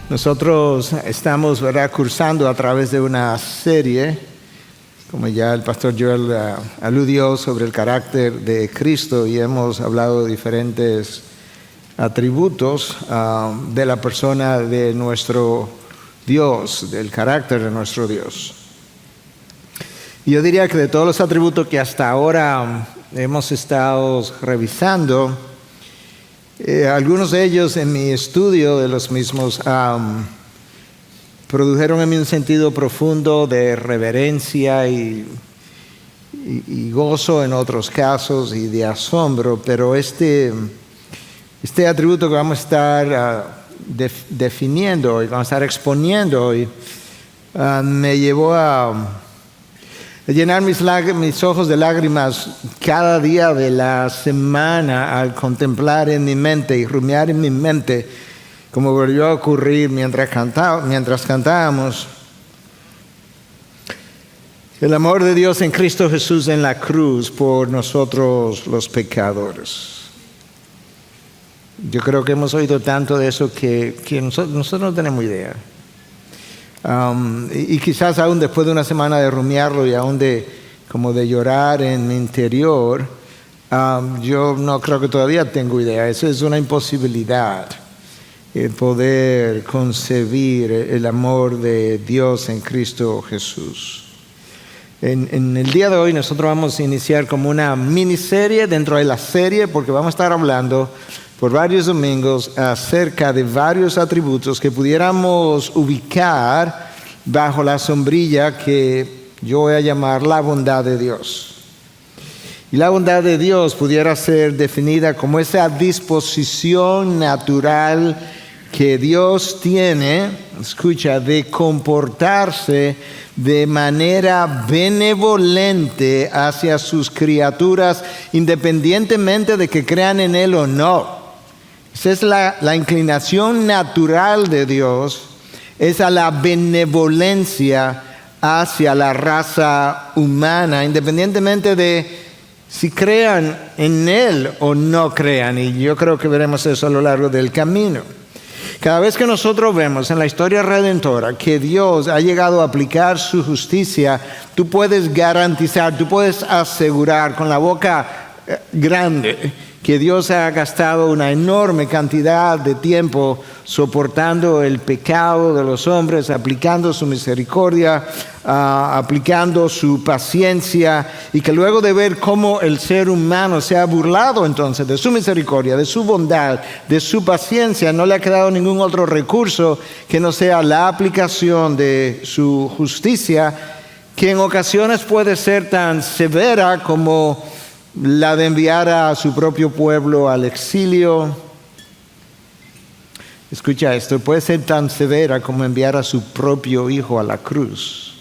Nosotros estamos, ¿verdad?, cursando a través de una serie, como ya el pastor Joel aludió, sobre el carácter de Cristo, y hemos hablado de diferentes atributos de la persona de nuestro Dios, del carácter de nuestro Dios. Y yo diría que de todos los atributos que hasta ahora hemos estado revisando, algunos de ellos en mi estudio de los mismos produjeron en mí un sentido profundo de reverencia y gozo en otros casos y de asombro, pero este atributo que vamos a estar definiendo y vamos a estar exponiendo hoy me llevó a llenar mis ojos de lágrimas cada día de la semana al contemplar en mi mente y rumiar en mi mente, como volvió a ocurrir mientras cantábamos, el amor de Dios en Cristo Jesús en la cruz por nosotros los pecadores. Yo creo que hemos oído tanto de eso que nosotros no tenemos idea. Y quizás aún después de una semana de rumiarlo y aún de llorar en mi interior, yo no creo que todavía tengo idea. Eso es una imposibilidad, el poder concebir el amor de Dios en Cristo Jesús. En el día de hoy nosotros vamos a iniciar como una miniserie dentro de la serie, porque vamos a estar hablando por varios domingos acerca de varios atributos que pudiéramos ubicar bajo la sombrilla que yo voy a llamar la bondad de Dios. Y la bondad de Dios pudiera ser definida como esa disposición natural que Dios tiene, escucha, de comportarse de manera benevolente hacia sus criaturas, independientemente de que crean en Él o no. Esa es la inclinación natural de Dios, es a la benevolencia hacia la raza humana, independientemente de si crean en Él o no crean. Y yo creo que veremos eso a lo largo del camino. Cada vez que nosotros vemos en la historia redentora que Dios ha llegado a aplicar su justicia, tú puedes garantizar, tú puedes asegurar con la boca grande que Dios ha gastado una enorme cantidad de tiempo soportando el pecado de los hombres, aplicando su misericordia, aplicando su paciencia, y que luego de ver cómo el ser humano se ha burlado entonces de su misericordia, de su bondad, de su paciencia, no le ha quedado ningún otro recurso que no sea la aplicación de su justicia, que en ocasiones puede ser tan severa como la de enviar a su propio pueblo al exilio. Escucha esto, puede ser tan severa como enviar a su propio hijo a la cruz,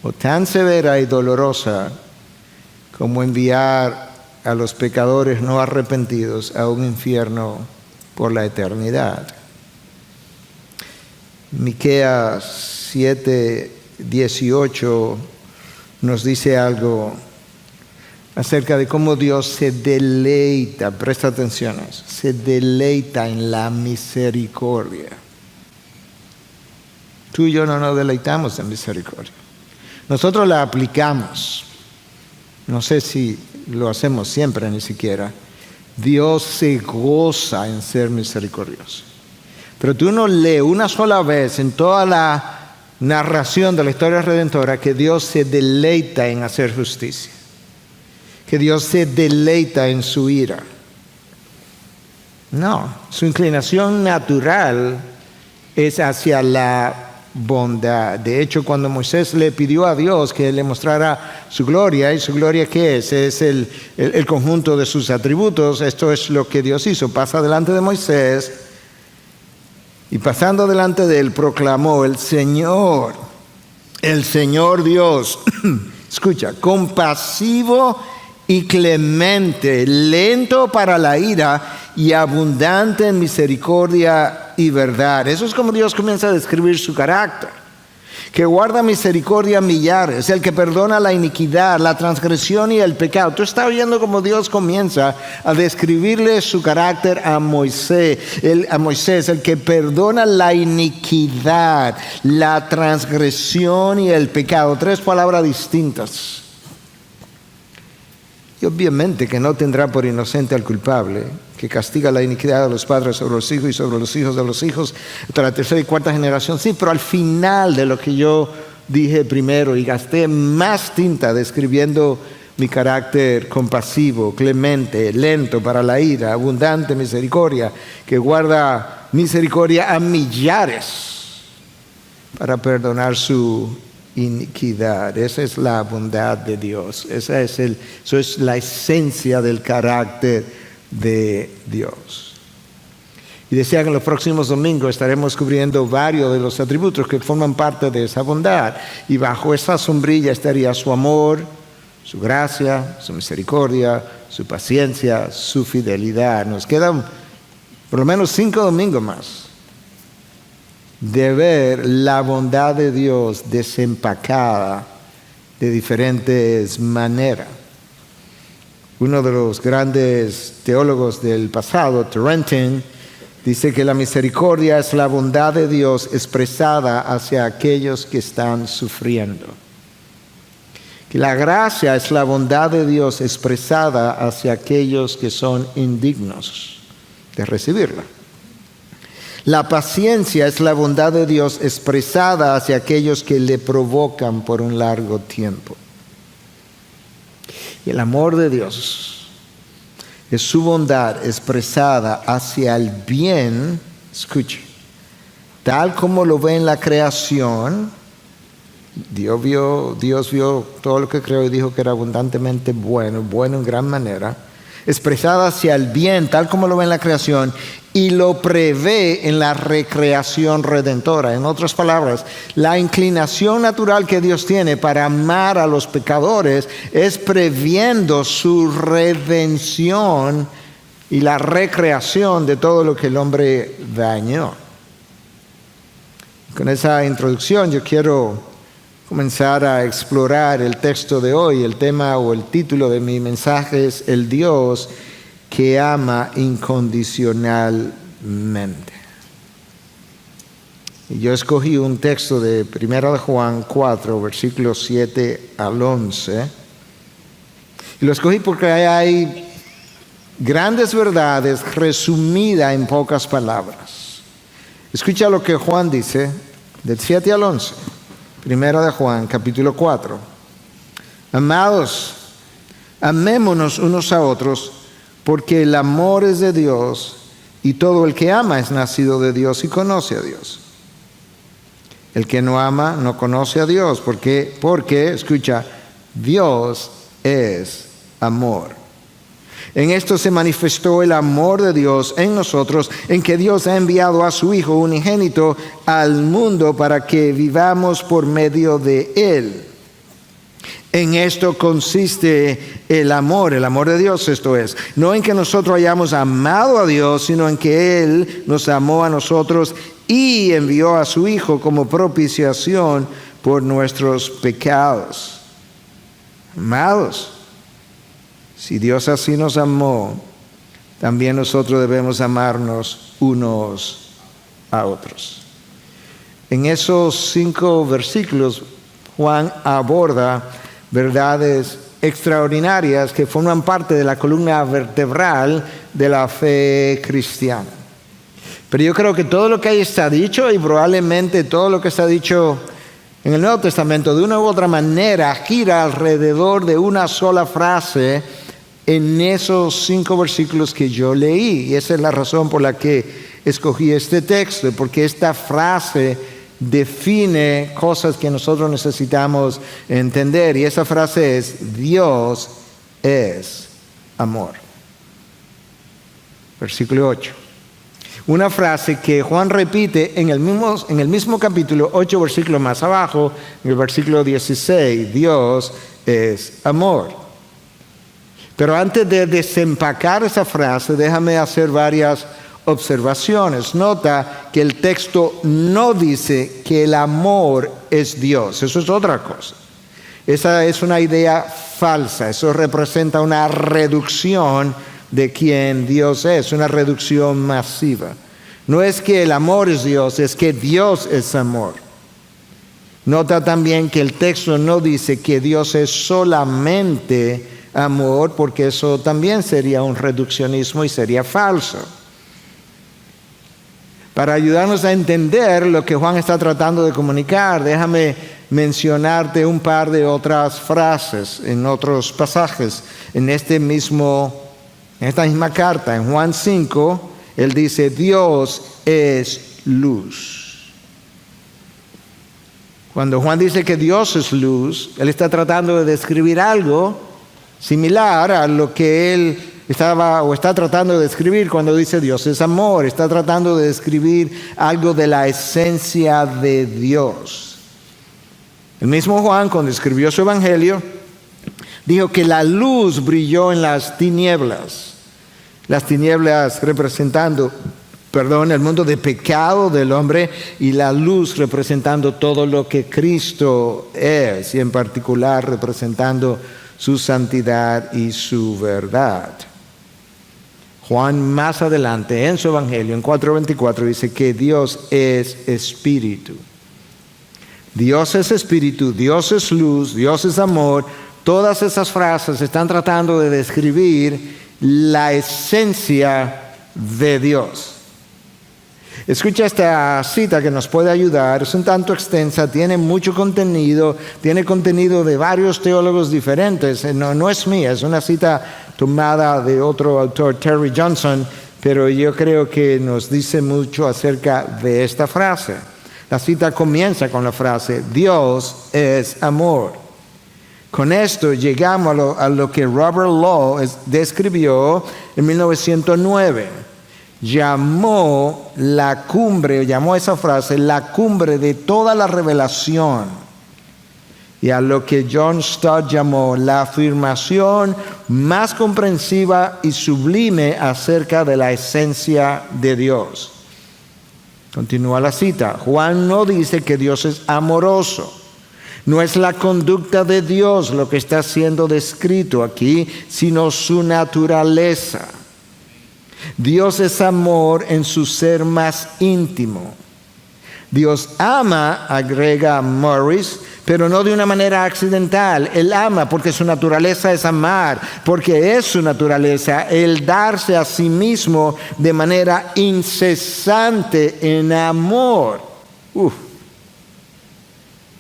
o tan severa y dolorosa como enviar a los pecadores no arrepentidos a un infierno por la eternidad. Miqueas 7:18 nos dice algo acerca de cómo Dios se deleita, presta atención a eso, se deleita en la misericordia. Tú y yo no nos deleitamos en misericordia. Nosotros la aplicamos. No sé si lo hacemos siempre, ni siquiera. Dios se goza en ser misericordioso. Pero tú no lees una sola vez en toda la narración de la historia redentora que Dios se deleita en hacer justicia, que Dios se deleita en su ira. No, su inclinación natural es hacia la bondad. De hecho, cuando Moisés le pidió a Dios que le mostrara su gloria, ¿y su gloria qué es? Es el conjunto de sus atributos. Esto es lo que Dios hizo. Pasa delante de Moisés, y pasando delante de él proclamó: el Señor Dios, escucha, compasivo y clemente, lento para la ira y abundante en misericordia y verdad. Eso es como Dios comienza a describir su carácter. que guarda misericordia a millares, el que perdona la iniquidad, la transgresión y el pecado. Tú estás oyendo cómo Dios comienza a describirle su carácter a Moisés, el que perdona la iniquidad, la transgresión y el pecado. 3 palabras distintas. Y obviamente que no tendrá por inocente al culpable, que castiga la iniquidad de los padres sobre los hijos y sobre los hijos de los hijos, hasta la 3ª y 4ª generación. Sí, pero al final de lo que yo dije primero, y gasté más tinta describiendo mi carácter compasivo, clemente, lento para la ira, abundante misericordia, que guarda misericordia a millares para perdonar su iniquidad. Esa es la bondad de Dios. Eso es la esencia del carácter de Dios. Y decía que en los próximos domingos estaremos cubriendo varios de los atributos que forman parte de esa bondad. Y bajo esa sombrilla estaría su amor, su gracia, su misericordia, su paciencia, su fidelidad. Nos quedan por lo menos 5 domingos más de ver la bondad de Dios desempacada de diferentes maneras. Uno de los grandes teólogos del pasado, Terentien, dice que la misericordia es la bondad de Dios expresada hacia aquellos que están sufriendo. Que la gracia es la bondad de Dios expresada hacia aquellos que son indignos de recibirla. La paciencia es la bondad de Dios expresada hacia aquellos que le provocan por un largo tiempo. Y el amor de Dios es su bondad expresada hacia el bien, escuche, tal como lo ve en la creación. Dios vio todo lo que creó y dijo que era abundantemente bueno en gran manera, expresada hacia el bien, tal como lo ve en la creación, y lo prevé en la recreación redentora. En otras palabras, la inclinación natural que Dios tiene para amar a los pecadores es previendo su redención y la recreación de todo lo que el hombre dañó. Con esa introducción yo quiero comenzar a explorar el texto de hoy. El tema o el título de mi mensaje es El Dios que ama incondicionalmente. Y yo escogí un texto de 1 de Juan 4, versículos 7 al 11. Y lo escogí porque hay grandes verdades resumidas en pocas palabras. Escucha lo que Juan dice del 7 al 11. 1 de Juan, capítulo 4. Amados, amémonos unos a otros, porque el amor es de Dios, y todo el que ama es nacido de Dios y conoce a Dios. El que no ama no conoce a Dios, porque, escucha, Dios es amor. En esto se manifestó el amor de Dios en nosotros, en que Dios ha enviado a su Hijo unigénito al mundo para que vivamos por medio de Él. En esto consiste el amor de Dios, esto es, no en que nosotros hayamos amado a Dios, sino en que Él nos amó a nosotros y envió a su Hijo como propiciación por nuestros pecados. Amados, si Dios así nos amó, también nosotros debemos amarnos unos a otros. En esos 5 versículos, Juan aborda verdades extraordinarias que forman parte de la columna vertebral de la fe cristiana. Pero yo creo que todo lo que ahí está dicho, y probablemente todo lo que está dicho en el Nuevo Testamento, de una u otra manera, gira alrededor de una sola frase en esos 5 versículos que yo leí. Y esa es la razón por la que escogí este texto, porque esta frase define cosas que nosotros necesitamos entender. Y esa frase es: Dios es amor. Versículo 8. Una frase que Juan repite en el mismo capítulo, 8 versículos más abajo, en el versículo 16. Dios es amor. Pero antes de desempacar esa frase, déjame hacer varias observaciones. Nota que el texto no dice que el amor es Dios. Eso es otra cosa. Esa es una idea falsa. Eso representa una reducción de quién Dios es, una reducción masiva. No es que el amor es Dios, es que Dios es amor. Nota también que el texto no dice que Dios es solamente amor, porque eso también sería un reduccionismo y sería falso. Para ayudarnos a entender lo que Juan está tratando de comunicar, déjame mencionarte un par de otras frases en otros pasajes. En esta misma carta, en Juan 5, él dice, Dios es luz. Cuando Juan dice que Dios es luz, él está tratando de describir algo similar a lo que él está tratando de describir cuando dice Dios es amor. Está tratando de describir algo de la esencia de Dios. El mismo Juan, cuando escribió su evangelio, dijo que la luz brilló en las tinieblas. Las tinieblas representando, el mundo de pecado del hombre, y la luz representando todo lo que Cristo es, y en particular representando su santidad y su verdad. Juan más adelante en su evangelio, en 4:24, dice que Dios es espíritu. Dios es espíritu, Dios es luz, Dios es amor. Todas esas frases están tratando de describir la esencia de Dios. Escucha esta cita que nos puede ayudar. Es un tanto extensa, tiene mucho contenido, tiene contenido de varios teólogos diferentes. No es mía, es una cita tomada de otro autor, Terry Johnson, pero yo creo que nos dice mucho acerca de esta frase. La cita comienza con la frase, Dios es amor. Con esto llegamos a lo que Robert Law describió en 1909. Llamó esa frase la cumbre de toda la revelación, y a lo que John Stott llamó la afirmación más comprensiva y sublime acerca de la esencia de Dios. Continúa la cita. Juan no dice que Dios es amoroso. No es la conducta de Dios lo que está siendo descrito aquí, sino su naturaleza. Dios es amor en su ser más íntimo. Dios ama, agrega Morris, pero no de una manera accidental. Él ama porque su naturaleza es amar, porque es su naturaleza el darse a sí mismo de manera incesante en amor.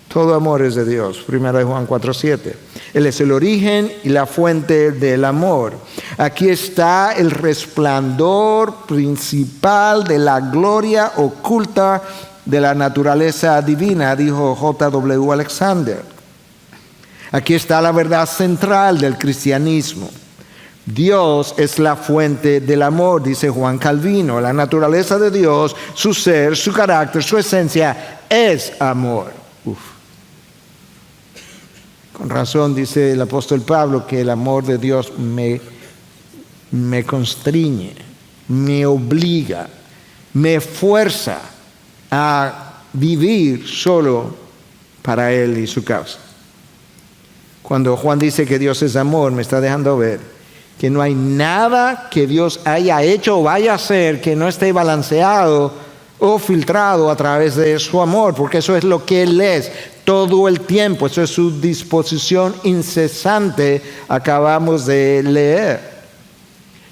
Todo amor es de Dios. 1 Juan 4:7. Él es el origen y la fuente del amor. Aquí está el resplandor principal de la gloria oculta de la naturaleza divina, dijo J.W. Alexander. Aquí está la verdad central del cristianismo. Dios es la fuente del amor, dice Juan Calvino. La naturaleza de Dios, su ser, su carácter, su esencia es amor. Con razón dice el apóstol Pablo que el amor de Dios me constriñe, me obliga, me fuerza a vivir solo para Él y su causa. Cuando Juan dice que Dios es amor, me está dejando ver que no hay nada que Dios haya hecho o vaya a hacer que no esté balanceado o filtrado a través de su amor, porque eso es lo que Él es todo el tiempo. Eso es su disposición incesante, acabamos de leer.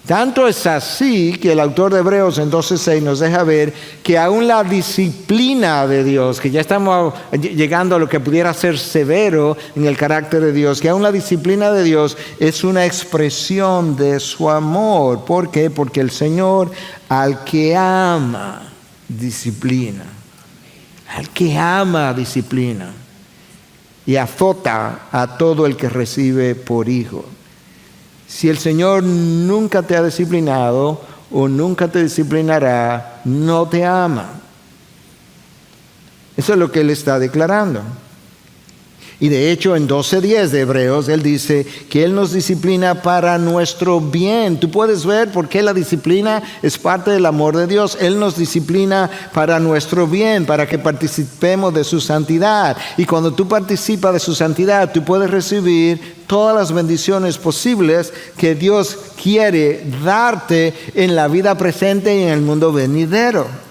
Tanto es así que el autor de Hebreos en 12:6 nos deja ver que aún la disciplina de Dios, que ya estamos llegando a lo que pudiera ser severo en el carácter de Dios, que aún la disciplina de Dios es una expresión de su amor. ¿Por qué? Porque el Señor al que ama disciplina. Al que ama disciplina. Y azota a todo el que recibe por hijo. Si el Señor nunca te ha disciplinado o nunca te disciplinará, no te ama. Eso es lo que Él está declarando. Y de hecho en 12:10 de Hebreos, él dice que Él nos disciplina para nuestro bien. Tú puedes ver por qué la disciplina es parte del amor de Dios. Él nos disciplina para nuestro bien, para que participemos de su santidad. Y cuando tú participas de su santidad, tú puedes recibir todas las bendiciones posibles que Dios quiere darte en la vida presente y en el mundo venidero.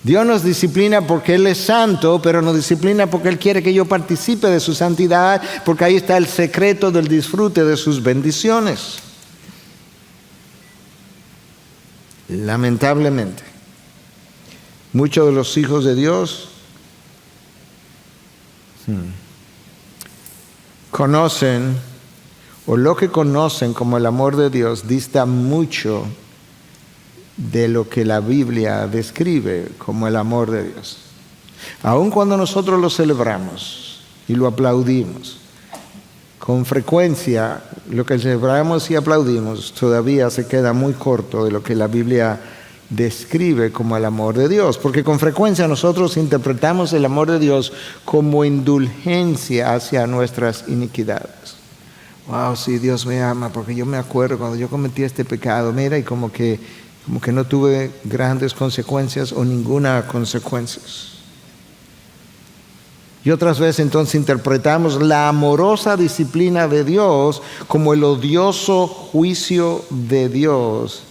Dios nos disciplina porque Él es santo, pero nos disciplina porque Él quiere que yo participe de su santidad, porque ahí está el secreto del disfrute de sus bendiciones. Lamentablemente, muchos de los hijos de Dios conocen, o lo que conocen como el amor de Dios, dista mucho de lo que la Biblia describe como el amor de Dios. Aun cuando nosotros lo celebramos y lo aplaudimos, con frecuencia lo que celebramos y aplaudimos todavía se queda muy corto de lo que la Biblia describe como el amor de Dios, porque con frecuencia nosotros interpretamos el amor de Dios como indulgencia hacia nuestras iniquidades. Wow, sí, Dios me ama, porque yo me acuerdo cuando yo cometí este pecado, mira, y como que no tuve grandes consecuencias o ninguna consecuencia. Y otras veces entonces interpretamos la amorosa disciplina de Dios como el odioso juicio de Dios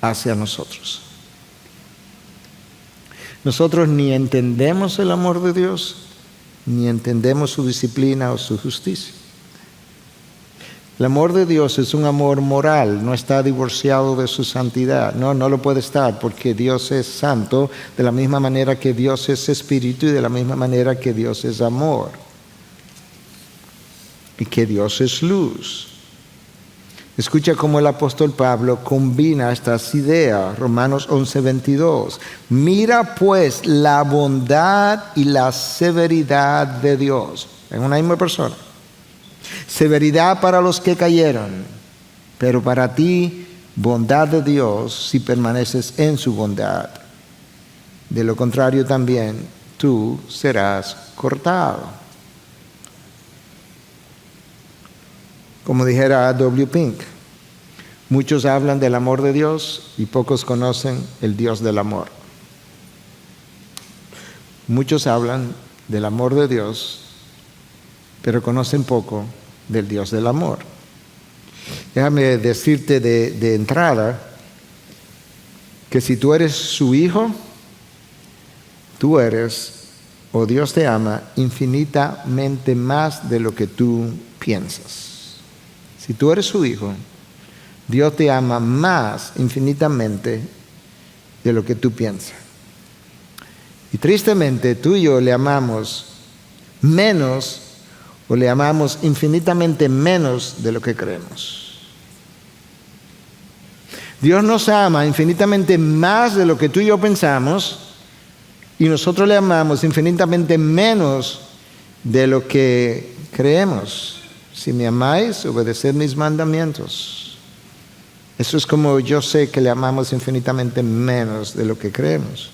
hacia nosotros. Nosotros ni entendemos el amor de Dios, ni entendemos su disciplina o su justicia. El amor de Dios es un amor moral, no está divorciado de su santidad. No lo puede estar, porque Dios es santo de la misma manera que Dios es espíritu y de la misma manera que Dios es amor. Y que Dios es luz. Escucha cómo el apóstol Pablo combina estas ideas. Romanos 11:22. Mira pues la bondad y la severidad de Dios en una misma persona. Severidad para los que cayeron, pero para ti bondad de Dios si permaneces en su bondad. De lo contrario también tú serás cortado. Como dijera W. Pink, muchos hablan del amor de Dios y pocos conocen el Dios del amor. Muchos hablan del amor de Dios, pero conocen poco del Dios del amor. Déjame decirte de entrada que si tú eres su hijo, tú eres, o Dios te ama infinitamente más de lo que tú piensas. Si tú eres su hijo, Dios te ama más infinitamente de lo que tú piensas. Y tristemente tú y yo le amamos menos, o le amamos infinitamente menos de lo que creemos. Dios nos ama infinitamente más de lo que tú y yo pensamos, y nosotros le amamos infinitamente menos de lo que creemos. Si me amáis, obedeced mis mandamientos. Eso es como yo sé que le amamos infinitamente menos de lo que creemos.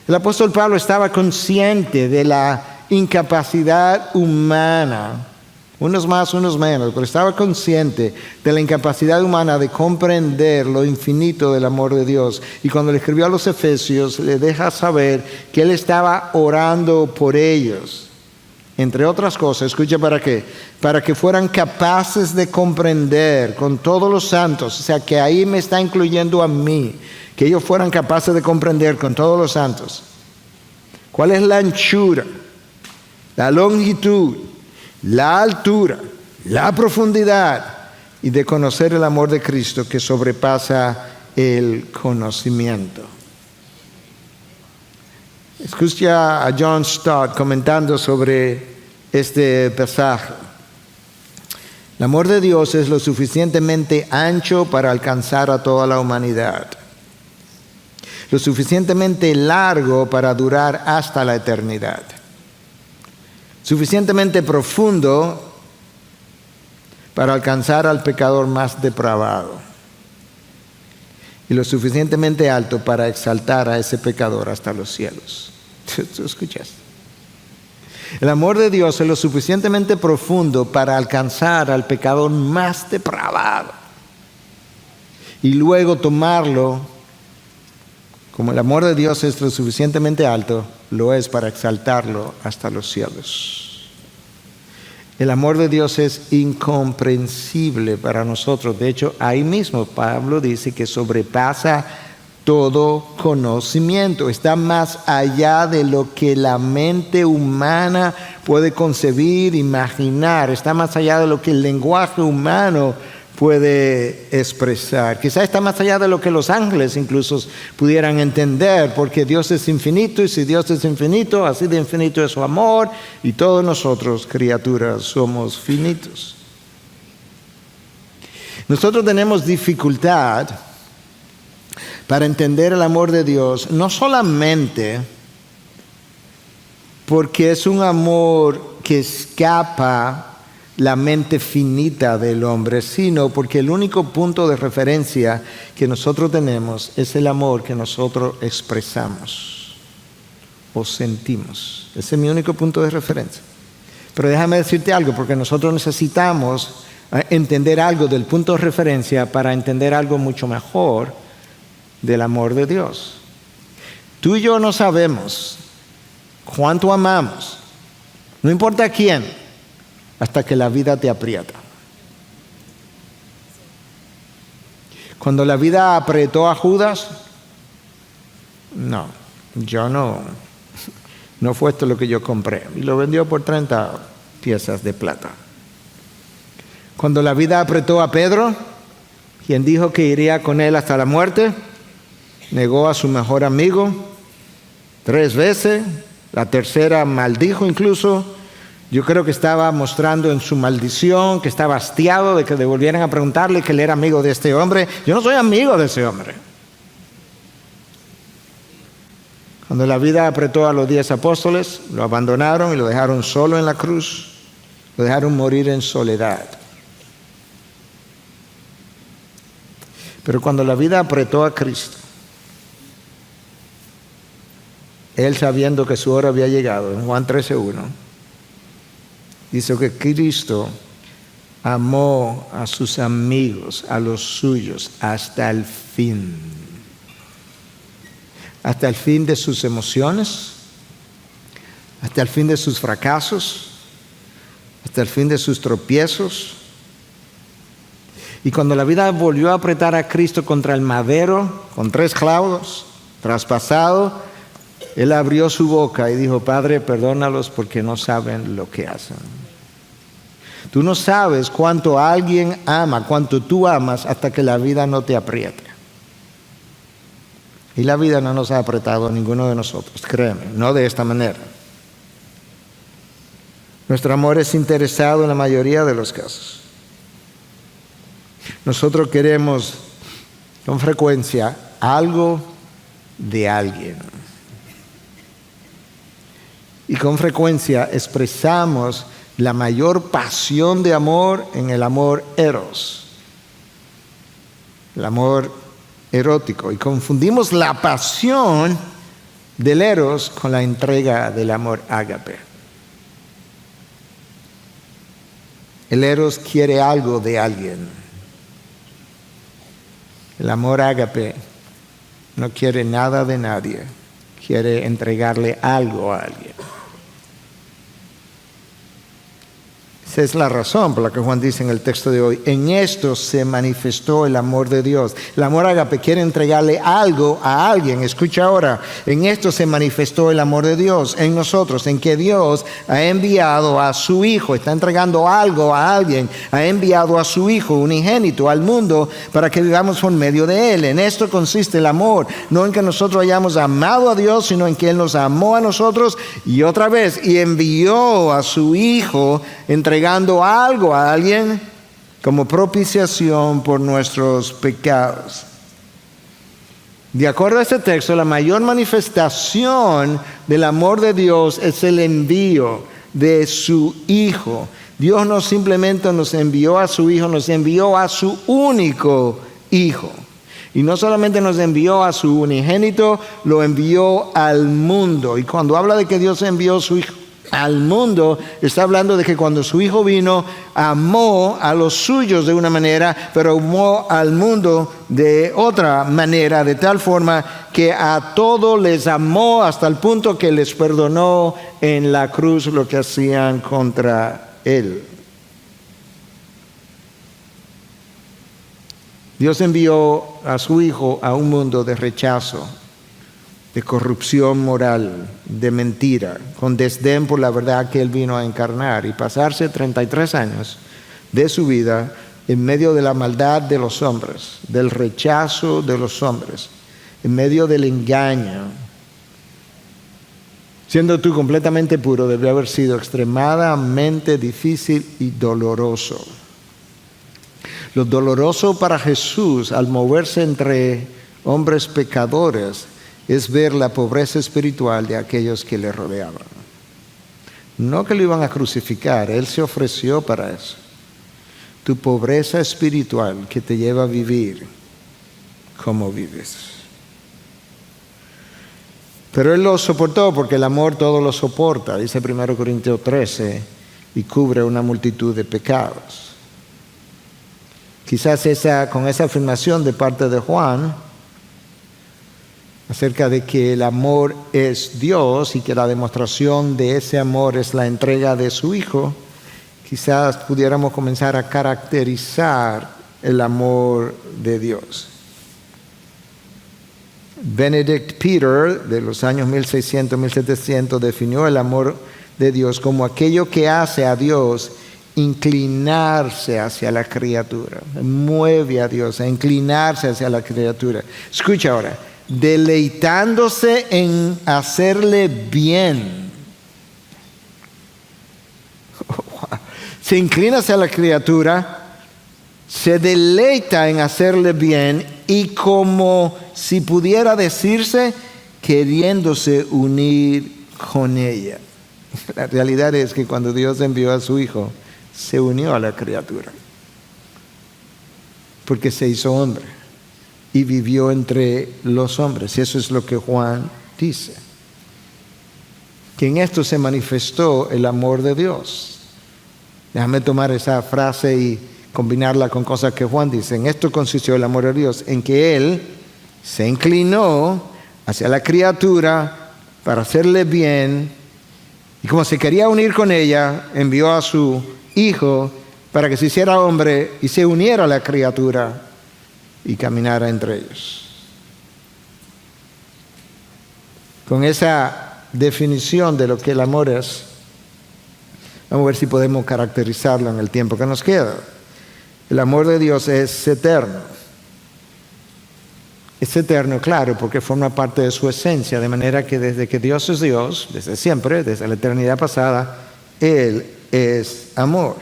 El apóstol Pablo estaba consciente de la incapacidad humana, unos más, unos menos, pero estaba consciente de la incapacidad humana de comprender lo infinito del amor de Dios. Y cuando le escribió a los Efesios, le deja saber que él estaba orando por ellos. Entre otras cosas, escucha, ¿para qué? Para que fueran capaces de comprender con todos los santos, o sea, que ahí me está incluyendo a mí, que ellos fueran capaces de comprender con todos los santos cuál es la anchura, la longitud, la altura, la profundidad, y de conocer el amor de Cristo que sobrepasa el conocimiento. Escucha a John Stott comentando sobre este pasaje. El amor de Dios es lo suficientemente ancho para alcanzar a toda la humanidad, lo suficientemente largo para durar hasta la eternidad, suficientemente profundo para alcanzar al pecador más depravado, y lo suficientemente alto para exaltar a ese pecador hasta los cielos. ¿Tú escuchas? El amor de Dios es lo suficientemente profundo para alcanzar al pecador más depravado y luego tomarlo, como el amor de Dios es lo suficientemente alto, lo es para exaltarlo hasta los cielos. El amor de Dios es incomprensible para nosotros. De hecho, ahí mismo Pablo dice que sobrepasa todo conocimiento. Está más allá de lo que la mente humana puede concebir, imaginar. Está más allá de lo que el lenguaje humano puede expresar. Quizá está más allá de lo que los ángeles incluso pudieran entender, porque Dios es infinito, y si Dios es infinito, así de infinito es su amor, y todos nosotros, criaturas, somos finitos. Nosotros tenemos dificultad para entender el amor de Dios, no solamente porque es un amor que escapa la mente finita del hombre, sino porque el único punto de referencia que nosotros tenemos es el amor que nosotros expresamos o sentimos. Ese es mi único punto de referencia. Pero déjame decirte algo, porque nosotros necesitamos entender algo del punto de referencia para entender algo mucho mejor del amor de Dios. Tú y yo no sabemos cuánto amamos, no importa a quién, hasta que la vida te aprieta. Cuando la vida apretó a Judas, no fue esto lo que yo compré, y lo vendió por 30 piezas de plata. Cuando la vida apretó a Pedro, quien dijo que iría con él hasta la muerte, negó a su mejor amigo 3 veces, la tercera maldijo incluso. Yo creo que estaba mostrando en su maldición, que estaba hastiado de que le volvieran a preguntarle que él era amigo de este hombre. Yo no soy amigo de ese hombre. Cuando la vida apretó a los 10 apóstoles, lo abandonaron y lo dejaron solo en la cruz, lo dejaron morir en soledad. Pero cuando la vida apretó a Cristo, Él, sabiendo que su hora había llegado, en Juan 13:1, dice que Cristo amó a sus amigos, a los suyos, hasta el fin. Hasta el fin de sus emociones, hasta el fin de sus fracasos, hasta el fin de sus tropiezos. Y cuando la vida volvió a apretar a Cristo contra el madero, con 3 clavos, traspasado, Él abrió su boca y dijo: Padre, perdónalos porque no saben lo que hacen. Tú no sabes cuánto alguien ama, cuánto tú amas, hasta que la vida no te apriete. Y la vida no nos ha apretado a ninguno de nosotros, créeme, no de esta manera. Nuestro amor es interesado en la mayoría de los casos. Nosotros queremos con frecuencia algo de alguien. Y con frecuencia expresamos la mayor pasión de amor en el amor eros, el amor erótico. Y confundimos la pasión del eros con la entrega del amor ágape. El eros quiere algo de alguien. El amor ágape no quiere nada de nadie, quiere entregarle algo a alguien. Esa es la razón por la que Juan dice en el texto de hoy: en esto se manifestó el amor de Dios. El amor ágape quiere entregarle algo a alguien. Escucha ahora: en esto se manifestó el amor de Dios en nosotros, en que Dios ha enviado a su Hijo, está entregando algo a alguien, ha enviado a su Hijo unigénito al mundo para que vivamos por medio de Él. En esto consiste el amor, no en que nosotros hayamos amado a Dios, sino en que Él nos amó a nosotros y otra vez, y envió a su Hijo entregando algo a alguien como propiciación por nuestros pecados. De acuerdo a este texto, la mayor manifestación del amor de Dios es el envío de su Hijo. Dios no simplemente nos envió a su Hijo, nos envió a su único Hijo. Y no solamente nos envió a su unigénito, lo envió al mundo. Y cuando habla de que Dios envió a su Hijo al mundo, está hablando de que cuando su Hijo vino, amó a los suyos de una manera, pero amó al mundo de otra manera, de tal forma que a todos les amó hasta el punto que les perdonó en la cruz lo que hacían contra Él. Dios envió a su Hijo a un mundo de rechazo, de corrupción moral, de mentira, con desdén por la verdad que Él vino a encarnar y pasarse 33 años de su vida en medio de la maldad de los hombres, del rechazo de los hombres, en medio del engaño. Siendo tú completamente puro, debe haber sido extremadamente difícil y doloroso. Lo doloroso para Jesús al moverse entre hombres pecadores es ver la pobreza espiritual de aquellos que le rodeaban. No que lo iban a crucificar, Él se ofreció para eso. Tu pobreza espiritual que te lleva a vivir como vives. Pero Él lo soportó porque el amor todo lo soporta, dice 1 Corintios 13, y cubre una multitud de pecados. Quizás con esa afirmación de parte de Juan, acerca de que el amor es Dios y que la demostración de ese amor es la entrega de su Hijo, quizás pudiéramos comenzar a caracterizar el amor de Dios. Benedict Peter, de los años 1600-1700, definió el amor de Dios como aquello que hace a Dios inclinarse hacia la criatura. Mueve a Dios a inclinarse hacia la criatura. Escucha ahora. Deleitándose en hacerle bien. Se inclina hacia la criatura, se deleita en hacerle bien y, como si pudiera decirse, queriéndose unir con ella. La realidad es que cuando Dios envió a su Hijo, se unió a la criatura, porque se hizo hombre y vivió entre los hombres. Y eso es lo que Juan dice, que en esto se manifestó el amor de Dios. Déjame tomar esa frase y combinarla con cosas que Juan dice. En esto consistió el amor de Dios, en que Él se inclinó hacia la criatura para hacerle bien, y como se quería unir con ella, envió a su Hijo para que se hiciera hombre y se uniera a la criatura y caminara entre ellos. Con esa definición de lo que el amor es, vamos a ver si podemos caracterizarlo en el tiempo que nos queda. El amor de Dios es eterno. Es eterno, claro, porque forma parte de su esencia, de manera que desde que Dios es Dios, desde siempre, desde la eternidad pasada, Él es amor.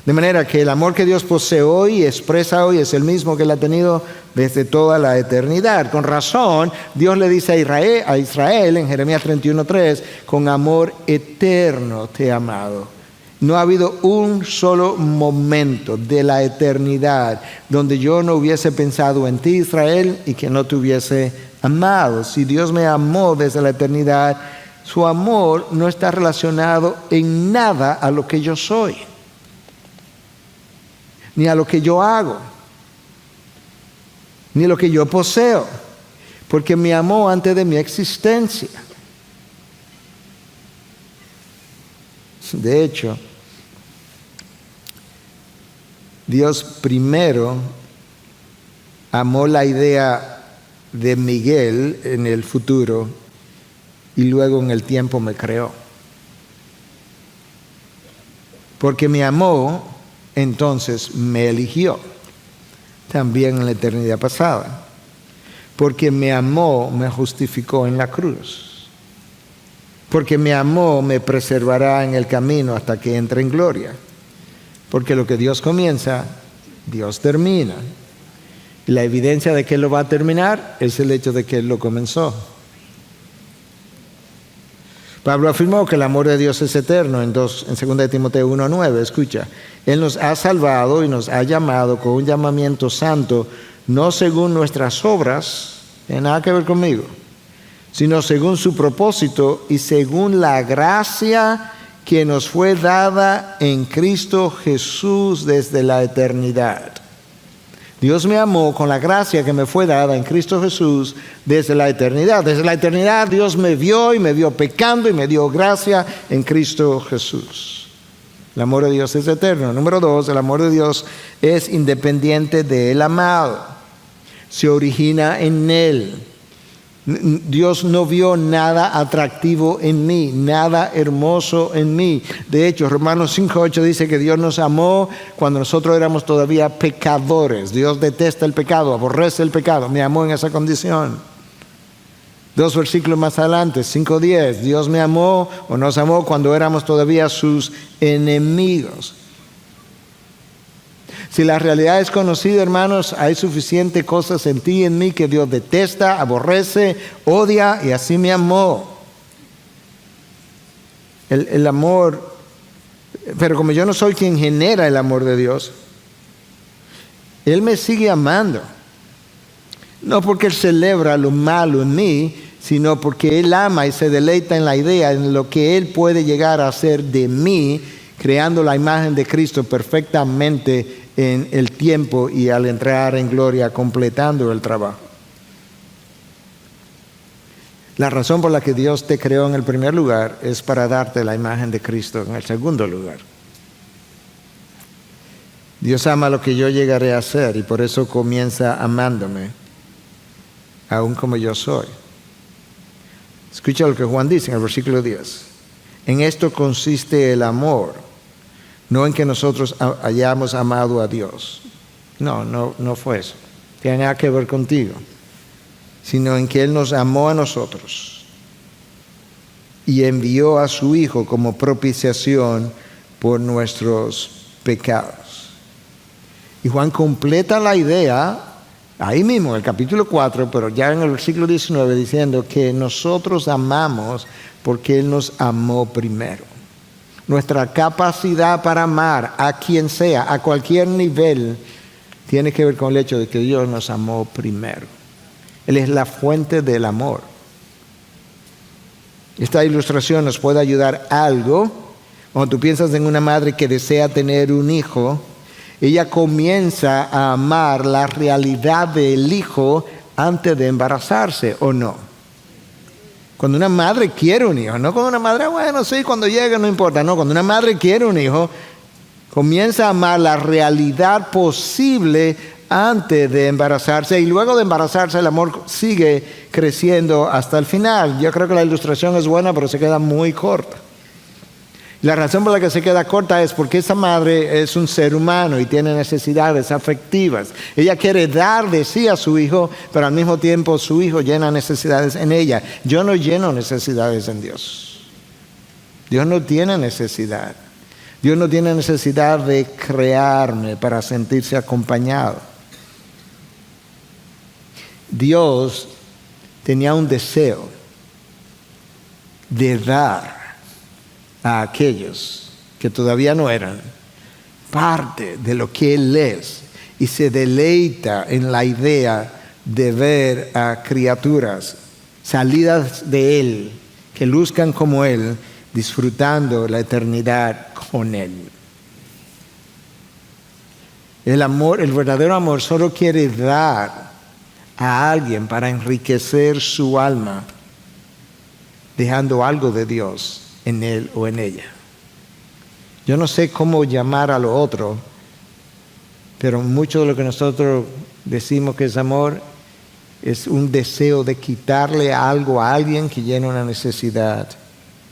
De manera que el amor que Dios posee hoy y expresa hoy es el mismo que Él ha tenido desde toda la eternidad. Con razón, Dios le dice a Israel en Jeremías 31:3, con amor eterno te he amado. No ha habido un solo momento de la eternidad donde yo no hubiese pensado en ti, Israel, y que no te hubiese amado. Si Dios me amó desde la eternidad, su amor no está relacionado en nada a lo que yo soy, ni a lo que yo hago, ni lo que yo poseo, porque me amó antes de mi existencia. De hecho, Dios primero amó la idea de Miguel en el futuro y luego en el tiempo me creó. Porque me amó, entonces me eligió, también en la eternidad pasada. Porque me amó, me justificó en la cruz. Porque me amó, me preservará en el camino hasta que entre en gloria. Porque lo que Dios comienza, Dios termina. Y la evidencia de que Él lo va a terminar es el hecho de que Él lo comenzó. Pablo afirmó que el amor de Dios es eterno en 2 Timoteo 1:9. Escucha, Él nos ha salvado y nos ha llamado con un llamamiento santo, no según nuestras obras, tiene nada que ver conmigo, sino según su propósito y según la gracia que nos fue dada en Cristo Jesús desde la eternidad. Dios me amó con la gracia que me fue dada en Cristo Jesús desde la eternidad. Desde la eternidad Dios me vio y me vio pecando y me dio gracia en Cristo Jesús. El amor de Dios es eterno. Número 2, el amor de Dios es independiente del amado. Se origina en Él. Dios no vio nada atractivo en mí, nada hermoso en mí. De hecho, Romanos 5:8 dice que Dios nos amó cuando nosotros éramos todavía pecadores. Dios detesta el pecado, aborrece el pecado. Me amó en esa condición. 2 versículos más adelante, 5:10. Dios me amó o nos amó cuando éramos todavía sus enemigos. Si la realidad es conocida, hermanos, hay suficiente cosas en ti y en mí que Dios detesta, aborrece, odia y así me amó. El amor, pero como yo no soy quien genera el amor de Dios, Él me sigue amando. No porque Él celebra lo malo en mí, sino porque Él ama y se deleita en la idea, en lo que Él puede llegar a hacer de mí, creando la imagen de Cristo perfectamente en el tiempo y al entrar en gloria, completando el trabajo. La razón por la que Dios te creó en el primer lugar es para darte la imagen de Cristo en el segundo lugar. Dios ama lo que yo llegaré a hacer y por eso comienza amándome, aún como yo soy. Escucha lo que Juan dice en el versículo 10. En esto consiste el amor, no en que nosotros hayamos amado a Dios. No fue eso. Tiene nada que ver contigo. Sino en que Él nos amó a nosotros y envió a su Hijo como propiciación por nuestros pecados. Y Juan completa la idea ahí mismo, en el capítulo 4, pero ya en el versículo 19, diciendo que nosotros amamos porque Él nos amó primero. Nuestra capacidad para amar a quien sea, a cualquier nivel, tiene que ver con el hecho de que Dios nos amó primero. Él es la fuente del amor. Esta ilustración nos puede ayudar algo. Cuando tú piensas en una madre que desea tener un hijo, ella comienza a amar la realidad del hijo antes de embarazarse, ¿o no? Cuando una madre quiere un hijo, no cuando una madre, bueno, sí, cuando llegue no importa, no, cuando una madre quiere un hijo, comienza a amar la realidad posible antes de embarazarse y luego de embarazarse el amor sigue creciendo hasta el final. Yo creo que la ilustración es buena, pero se queda muy corta. La razón por la que se queda corta es porque esa madre es un ser humano y tiene necesidades afectivas. Ella quiere dar de sí a su hijo, pero al mismo tiempo su hijo llena necesidades en ella. Yo no lleno necesidades en Dios. Dios no tiene necesidad. Dios no tiene necesidad de crearme para sentirse acompañado. Dios tenía un deseo de dar a aquellos que todavía no eran parte de lo que Él es y se deleita en la idea de ver a criaturas salidas de Él, que luzcan como Él, disfrutando la eternidad con Él. El amor, el verdadero amor solo quiere dar a alguien para enriquecer su alma, dejando algo de Dios en él o en ella. Yo no sé cómo llamar a lo otro, pero mucho de lo que nosotros decimos que es amor es un deseo de quitarle algo a alguien que llena una necesidad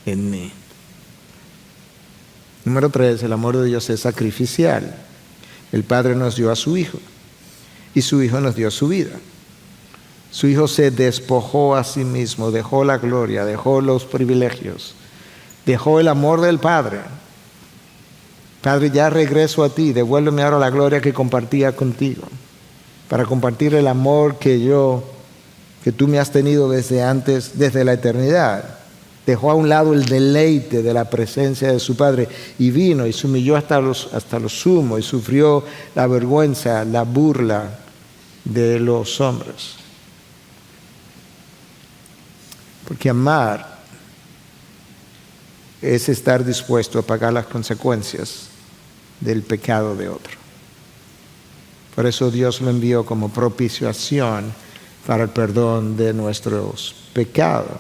en mí. Número 3, el amor de Dios es sacrificial. El Padre nos dio a su Hijo y su Hijo nos dio su vida. Su Hijo se despojó a sí mismo, dejó la gloria, dejó los privilegios, dejó el amor del Padre. Padre, ya regreso a ti, devuélveme ahora la gloria que compartía contigo, para compartir el amor que tú me has tenido desde antes, desde la eternidad. Dejó a un lado el deleite de la presencia de su Padre y vino y se humilló hasta lo sumo y sufrió la vergüenza, la burla de los hombres. Porque amar es estar dispuesto a pagar las consecuencias del pecado de otro. Por eso Dios lo envió como propiciación para el perdón de nuestros pecados.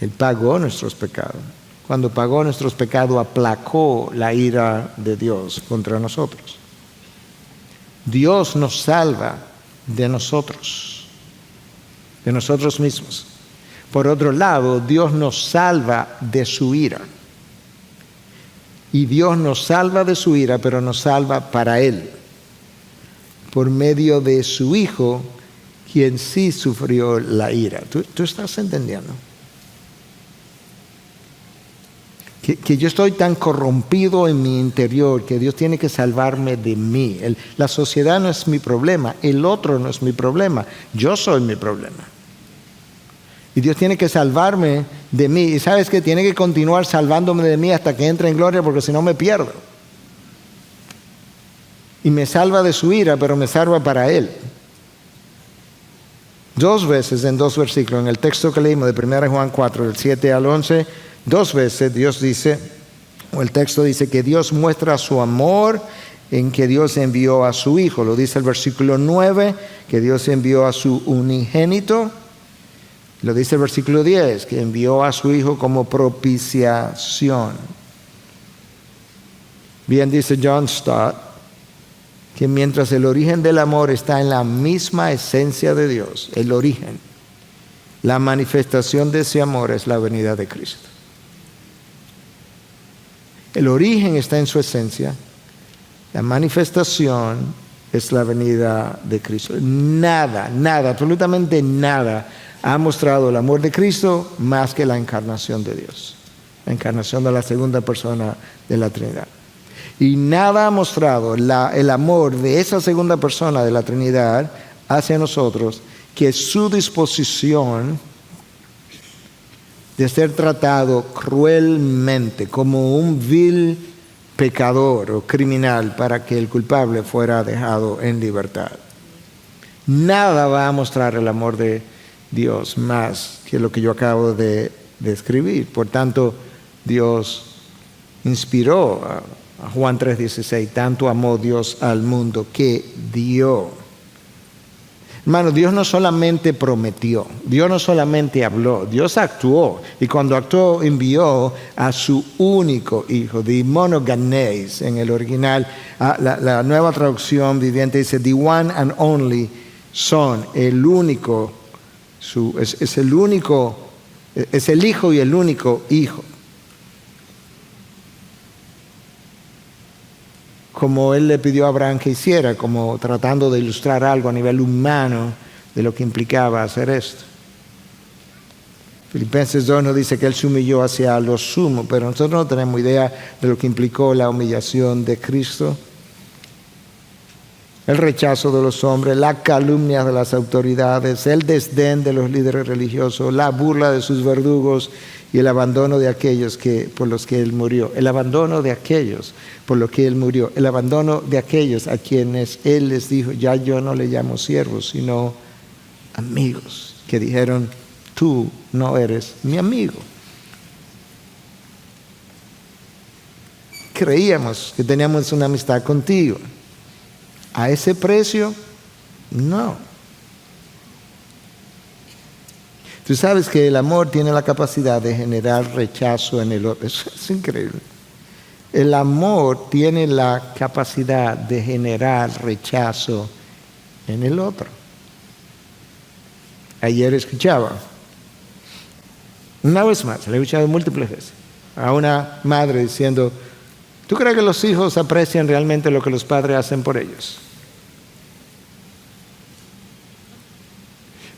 Él pagó nuestros pecados. Cuando pagó nuestros pecados, aplacó la ira de Dios contra nosotros. Dios nos salva de nosotros mismos. Por otro lado, Dios nos salva de su ira. Y Dios nos salva de su ira, pero nos salva para Él, por medio de su Hijo, quien sí sufrió la ira. ¿Tú estás entendiendo? Que yo estoy tan corrompido en mi interior que Dios tiene que salvarme de mí. La sociedad no es mi problema, el otro no es mi problema, yo soy mi problema. Y Dios tiene que salvarme de mí. Y sabes que tiene que continuar salvándome de mí hasta que entre en gloria, porque si no me pierdo. Y me salva de su ira, pero me salva para Él. 2 veces en 2 versículos, en el texto que leímos de 1 Juan 4, del 7 al 11, 2 veces Dios dice, o el texto dice que Dios muestra su amor en que Dios envió a su Hijo. Lo dice el versículo 9, que Dios envió a su unigénito. Lo dice el versículo 10, que envió a su Hijo como propiciación. Bien dice John Stott, que mientras el origen del amor está en la misma esencia de Dios, el origen, la manifestación de ese amor es la venida de Cristo. El origen está en su esencia, la manifestación es la venida de Cristo. Nada, absolutamente nada ha mostrado el amor de Cristo más que la encarnación de Dios, la encarnación de la segunda persona de la Trinidad. Y nada ha mostrado el amor de esa segunda persona de la Trinidad hacia nosotros que su disposición de ser tratado cruelmente como un vil pecador o criminal para que el culpable fuera dejado en libertad. Nada va a mostrar el amor de Dios más que lo que yo acabo de describir. Por tanto, Dios inspiró a Juan 3:16, tanto amó Dios al mundo que dio. Hermano, Dios no solamente prometió, Dios no solamente habló, Dios actuó. Y cuando actuó, envió a su único Hijo, the monogenes en el original. La nueva traducción viviente dice, the one and only Son, el único, es el único, es el Hijo y el único Hijo. Como Él le pidió a Abraham que hiciera, como tratando de ilustrar algo a nivel humano de lo que implicaba hacer esto. Filipenses 2 nos dice que Él se humilló hacia lo sumo, pero nosotros no tenemos idea de lo que implicó la humillación de Cristo. El rechazo de los hombres, la calumnia de las autoridades, el desdén de los líderes religiosos, la burla de sus verdugos y el abandono de aquellos por los que Él murió. El abandono de aquellos por los que Él murió. El abandono de aquellos a quienes Él les dijo, ya yo no le llamo siervos, sino amigos, que dijeron, tú no eres mi amigo. Creíamos que teníamos una amistad contigo. ¿A ese precio? No. Tú sabes que el amor tiene la capacidad de generar rechazo en el otro. Eso es increíble. El amor tiene la capacidad de generar rechazo en el otro. Ayer escuchaba, una vez más, lo he escuchado múltiples veces, a una madre diciendo, ¿tú crees que los hijos aprecian realmente lo que los padres hacen por ellos?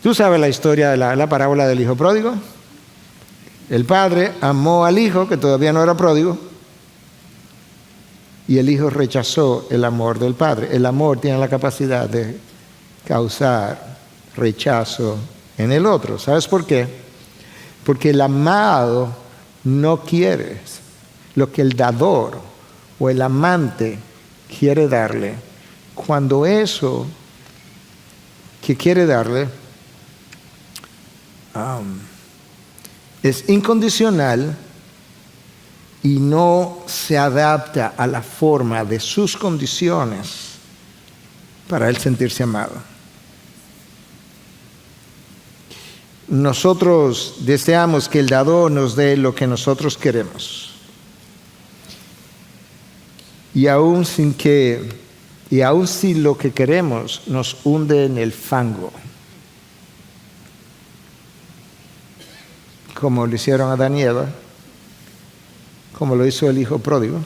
¿Tú sabes la historia de la parábola del hijo pródigo? El padre amó al hijo, que todavía no era pródigo, y el hijo rechazó el amor del padre. El amor tiene la capacidad de causar rechazo en el otro. ¿Sabes por qué? Porque el amado no quiere lo que el dador o el amante quiere darle. Cuando eso que quiere darle es incondicional y no se adapta a la forma de sus condiciones para él sentirse amado. Nosotros deseamos que el dador nos dé lo que nosotros queremos. Y aun si lo que queremos nos hunde en el fango, como lo hicieron Adán y Eva, como lo hizo el hijo pródigo,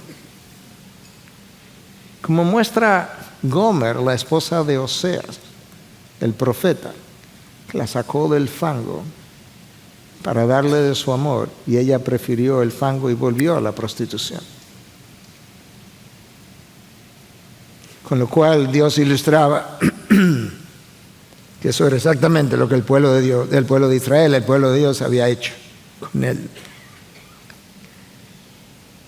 como muestra Gomer, la esposa de Oseas, el profeta, que la sacó del fango para darle de su amor, y ella prefirió el fango y volvió a la prostitución. Con lo cual Dios ilustraba que eso era exactamente lo que el pueblo de Dios, el pueblo de Israel, el pueblo de Dios había hecho con él.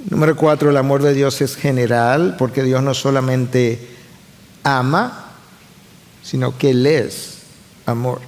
Número 4, el amor de Dios es general, porque Dios no solamente ama, sino que Él es amor.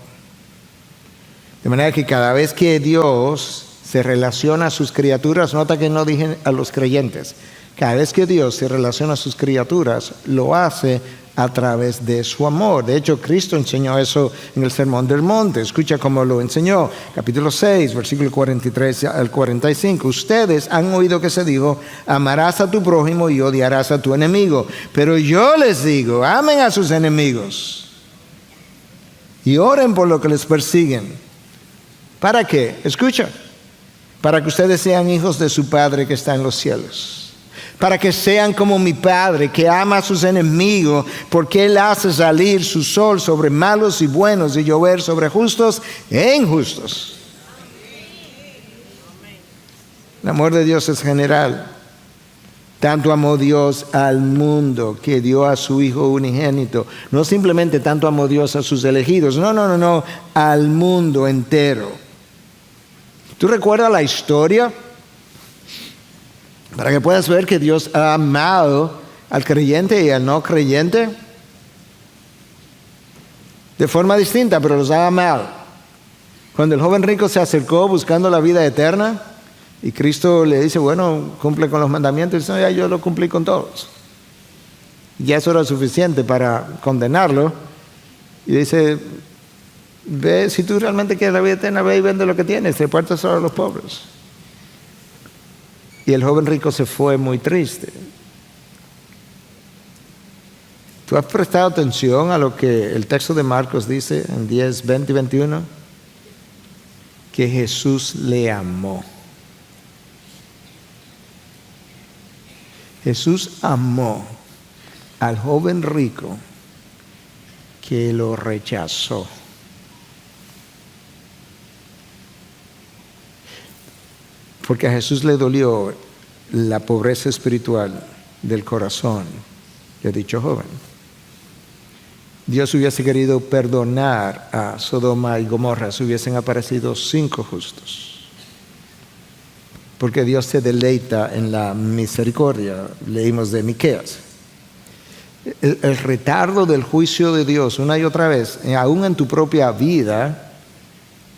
De manera que cada vez que Dios se relaciona a sus criaturas, nota que no dije a los creyentes, cada vez que Dios se relaciona a sus criaturas, lo hace a través de su amor. De hecho, Cristo enseñó eso en el Sermón del Monte. Escucha cómo lo enseñó. Capítulo 6, versículo 43 al 45. Ustedes han oído que se dijo, amarás a tu prójimo y odiarás a tu enemigo. Pero yo les digo, amen a sus enemigos y oren por lo que les persiguen. ¿Para qué? Escucha. Para que ustedes sean hijos de su Padre que está en los cielos. Para que sean como mi Padre, que ama a sus enemigos, porque Él hace salir su sol sobre malos y buenos y llover sobre justos e injustos. El amor de Dios es general. Tanto amó Dios al mundo que dio a su Hijo unigénito. No simplemente tanto amó Dios a sus elegidos. No, al mundo entero. ¿Tú recuerdas la historia? Para que puedas ver que Dios ha amado al creyente y al no creyente de forma distinta, pero los ha amado. Cuando el joven rico se acercó buscando la vida eterna y Cristo le dice, bueno, cumple con los mandamientos, y dice, no, ya yo lo cumplí con todos. Ya eso era suficiente para condenarlo. Y dice, ve, si tú realmente quieres la vida eterna, ve y vende lo que tienes, te repartes solo a los pobres. Y el joven rico se fue muy triste. ¿Tú has prestado atención a lo que el texto de Marcos dice en 10, 20 y 21? Que Jesús le amó. Jesús amó al joven rico que lo rechazó. Porque a Jesús le dolió la pobreza espiritual del corazón de dicho joven. Dios hubiese querido perdonar a Sodoma y Gomorra si hubiesen aparecido 5 justos. Porque Dios se deleita en la misericordia, leímos de Miqueas. El retardo del juicio de Dios una y otra vez, aún en tu propia vida,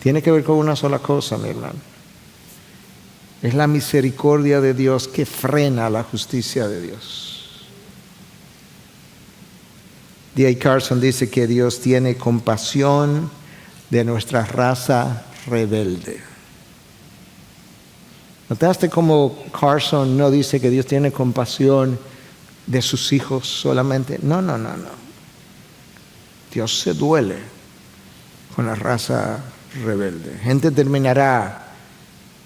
tiene que ver con una sola cosa, mi hermano. Es la misericordia de Dios que frena la justicia de Dios. D.A. Carson dice que Dios tiene compasión de nuestra raza rebelde. ¿Notaste cómo Carson no dice que Dios tiene compasión de sus hijos solamente? No. Dios se duele con la raza rebelde. Gente terminará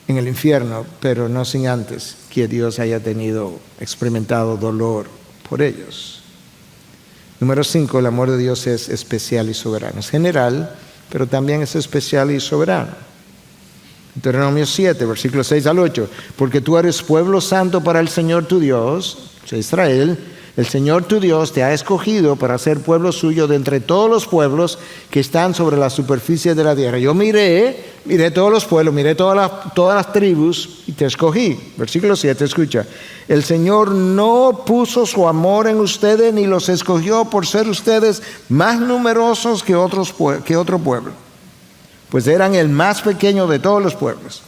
en el infierno, pero no sin antes que Dios haya experimentado dolor por ellos. Número 5, el amor de Dios es especial y soberano. Es general, pero también es especial y soberano. Deuteronomio 7, versículos 6 al 8. Porque tú eres pueblo santo para el Señor tu Dios, o sea, Israel. El Señor tu Dios te ha escogido para ser pueblo suyo de entre todos los pueblos que están sobre la superficie de la tierra. Yo miré todos los pueblos, miré todas las tribus y te escogí. Versículo 7, escucha. El Señor no puso su amor en ustedes ni los escogió por ser ustedes más numerosos que otro pueblo, pues eran el más pequeño de todos los pueblos.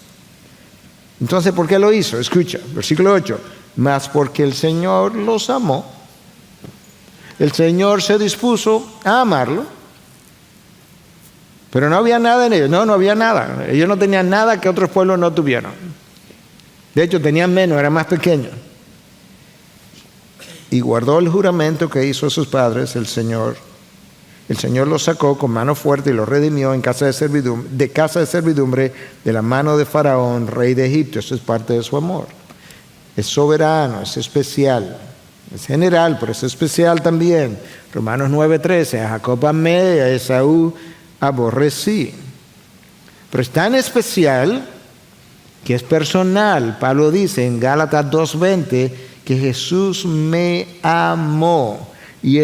Entonces, ¿por qué lo hizo? Escucha, versículo 8. Mas porque el Señor los amó, el Señor se dispuso a amarlo, pero no había nada en ellos. No había nada. Ellos no tenían nada que otros pueblos no tuvieron. De hecho, tenían menos, eran más pequeños. Y guardó el juramento que hizo a sus padres el Señor. El Señor los sacó con mano fuerte y los redimió de casa de servidumbre de la mano de Faraón, rey de Egipto. Eso es parte de su amor. Es soberano, es especial, es general, pero es especial también. Romanos 9:13, a Jacob amé, a Esaú aborrecí. Pero es tan especial que es personal. Pablo dice en Gálatas 2:20 que Jesús me amó y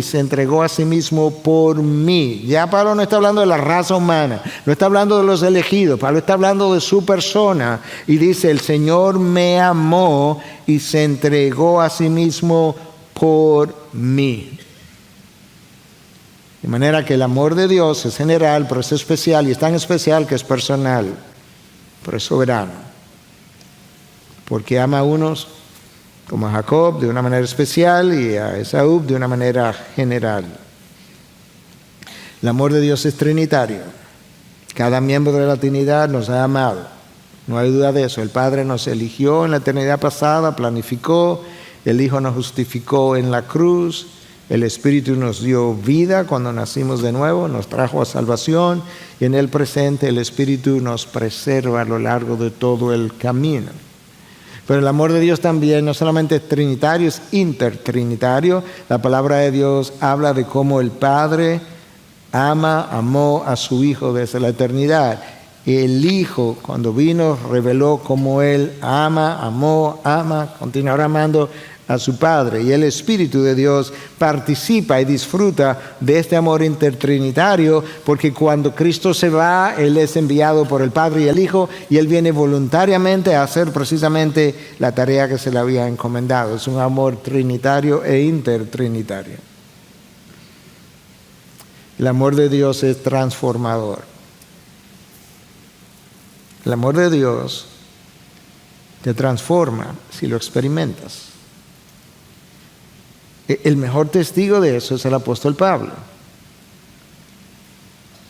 se entregó a sí mismo por mí. Ya Pablo no está hablando de la raza humana, no está hablando de los elegidos, Pablo está hablando de su persona y dice, el Señor me amó y se entregó a sí mismo por mí. De manera que el amor de Dios es general, pero es especial, y es tan especial que es personal, pero es soberano. Porque ama a unos como a Jacob de una manera especial y a Esaú de una manera general. El amor de Dios es trinitario. Cada miembro de la Trinidad nos ha amado. No hay duda de eso. El Padre nos eligió en la eternidad pasada, planificó. El Hijo nos justificó en la cruz. El Espíritu nos dio vida cuando nacimos de nuevo, nos trajo a salvación. Y en el presente el Espíritu nos preserva a lo largo de todo el camino. Pero el amor de Dios también no solamente es trinitario, es intertrinitario. La palabra de Dios habla de cómo el Padre amó a su Hijo desde la eternidad. El Hijo, cuando vino, reveló cómo Él amó, continuará amando a su Padre. Y el Espíritu de Dios participa y disfruta de este amor intertrinitario, porque cuando Cristo se va, Él es enviado por el Padre y el Hijo, y Él viene voluntariamente a hacer precisamente la tarea que se le había encomendado. Es un amor trinitario e intertrinitario. El amor de Dios es transformador. El amor de Dios te transforma si lo experimentas. El mejor testigo de eso es el apóstol Pablo.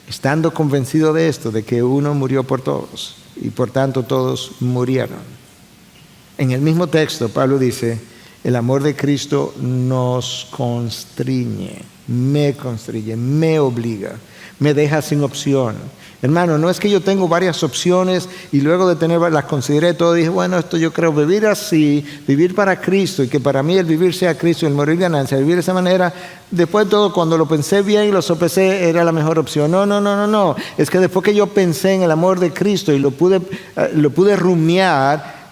Estando convencido de esto, de que uno murió por todos y por tanto todos murieron. En el mismo texto Pablo dice, el amor de Cristo nos constriñe, me obliga, me deja sin opción. Hermano, no es que yo tengo varias opciones y luego de tenerlas las consideré todo, dije, bueno, esto yo creo vivir así, vivir para Cristo, y que para mí el vivir sea Cristo y el morir ganancia, vivir de esa manera, después de todo, cuando lo pensé bien y lo sopesé, era la mejor opción. No. Es que después que yo pensé en el amor de Cristo y lo pude rumiar,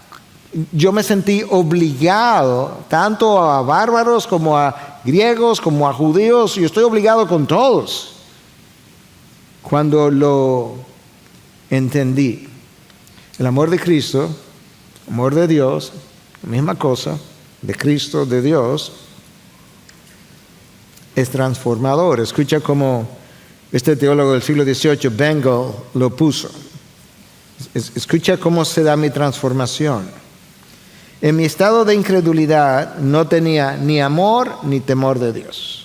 yo me sentí obligado, tanto a bárbaros como a griegos, como a judíos, y estoy obligado con todos. Cuando lo entendí, el amor de Cristo, amor de Dios, la misma cosa, de Cristo, de Dios, es transformador. Escucha cómo este teólogo del siglo XVIII, Bengel, lo puso. Escucha cómo se da mi transformación. En mi estado de incredulidad no tenía ni amor ni temor de Dios.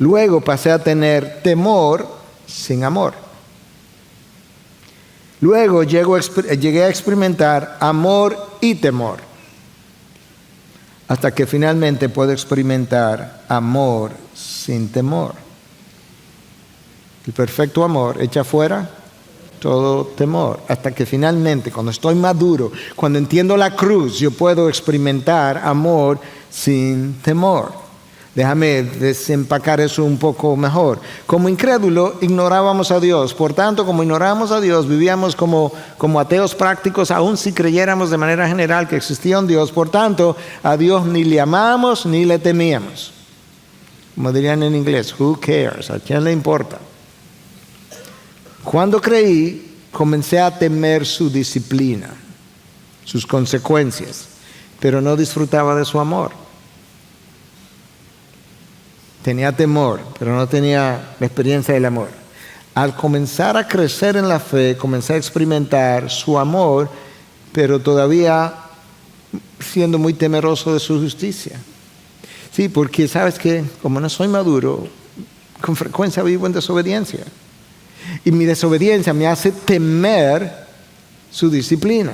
Luego pasé a tener temor sin amor. Luego llegué a experimentar amor y temor, hasta que finalmente puedo experimentar amor sin temor. El perfecto amor echa fuera todo temor, hasta que finalmente, cuando estoy maduro, cuando entiendo la cruz, yo puedo experimentar amor sin temor. Déjame desempacar eso un poco mejor. Como incrédulo, ignorábamos a Dios. Por tanto, como ignorábamos a Dios, vivíamos como ateos prácticos, aun si creyéramos de manera general que existía un Dios. Por tanto, a Dios ni le amábamos ni le temíamos. Como dirían en inglés, who cares? ¿A quién le importa? Cuando creí, comencé a temer su disciplina, sus consecuencias, pero no disfrutaba de su amor. Tenía temor, pero no tenía la experiencia del amor. al comenzar a crecer en la fe, comencé a experimentar su amor, pero todavía siendo muy temeroso de su justicia. Sí, porque sabes que como no soy maduro, con frecuencia vivo en desobediencia. Y mi desobediencia me hace temer su disciplina.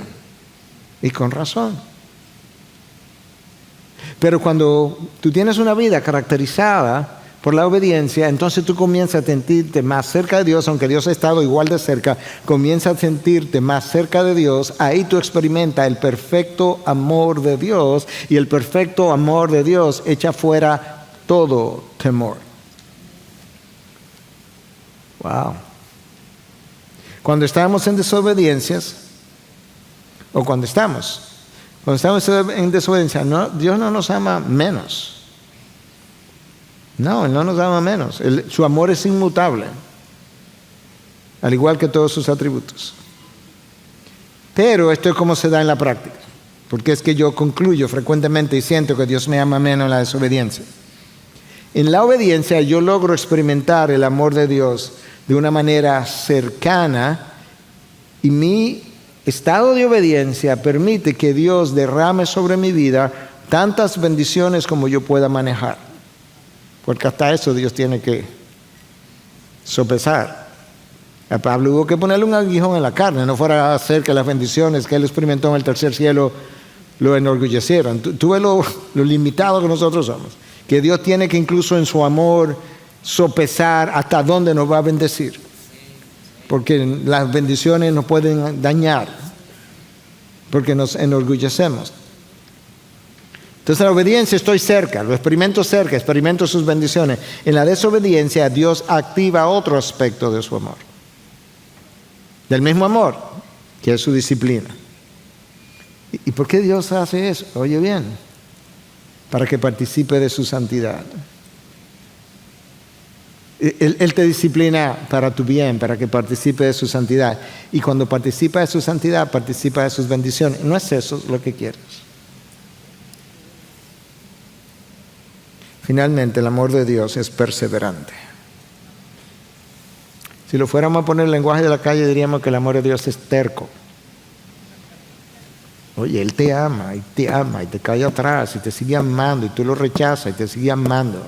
Y con razón. Pero cuando tú tienes una vida caracterizada por la obediencia, entonces tú comienzas a sentirte más cerca de Dios, aunque Dios ha estado igual de cerca, comienzas a sentirte más cerca de Dios, ahí tú experimentas el perfecto amor de Dios, y el perfecto amor de Dios echa fuera todo temor. Wow. Cuando estamos en desobediencias, o cuando estamos en desobediencia, no, Dios no nos ama menos. No, Él no nos ama menos. Su amor es inmutable, al igual que todos sus atributos. Pero esto es como se da en la práctica, porque es que yo concluyo frecuentemente y siento que Dios me ama menos en la desobediencia. En la obediencia yo logro experimentar el amor de Dios de una manera cercana, y mi estado de obediencia permite que Dios derrame sobre mi vida tantas bendiciones como yo pueda manejar. Porque hasta eso Dios tiene que sopesar. A Pablo hubo que ponerle un aguijón en la carne, no fuera a hacer que las bendiciones que él experimentó en el tercer cielo lo enorgullecieran. Tú ves lo limitado que nosotros somos, que Dios tiene que incluso en su amor sopesar hasta dónde nos va a bendecir, porque las bendiciones nos pueden dañar, porque nos enorgullecemos. Entonces en la obediencia estoy cerca, lo experimento cerca, experimento sus bendiciones. En la desobediencia Dios activa otro aspecto de su amor, del mismo amor, que es su disciplina. ¿Y por qué Dios hace eso? Oye bien, para que participe de su santidad. Él te disciplina para tu bien, para que participe de su santidad. Y cuando participa de su santidad, participa de sus bendiciones. ¿No es eso lo que quieres? Finalmente, el amor de Dios es perseverante. Si lo fuéramos a poner en el lenguaje de la calle, diríamos que el amor de Dios es terco. Oye, Él te ama y te cae atrás y te sigue amando, y tú lo rechazas y te sigue amando.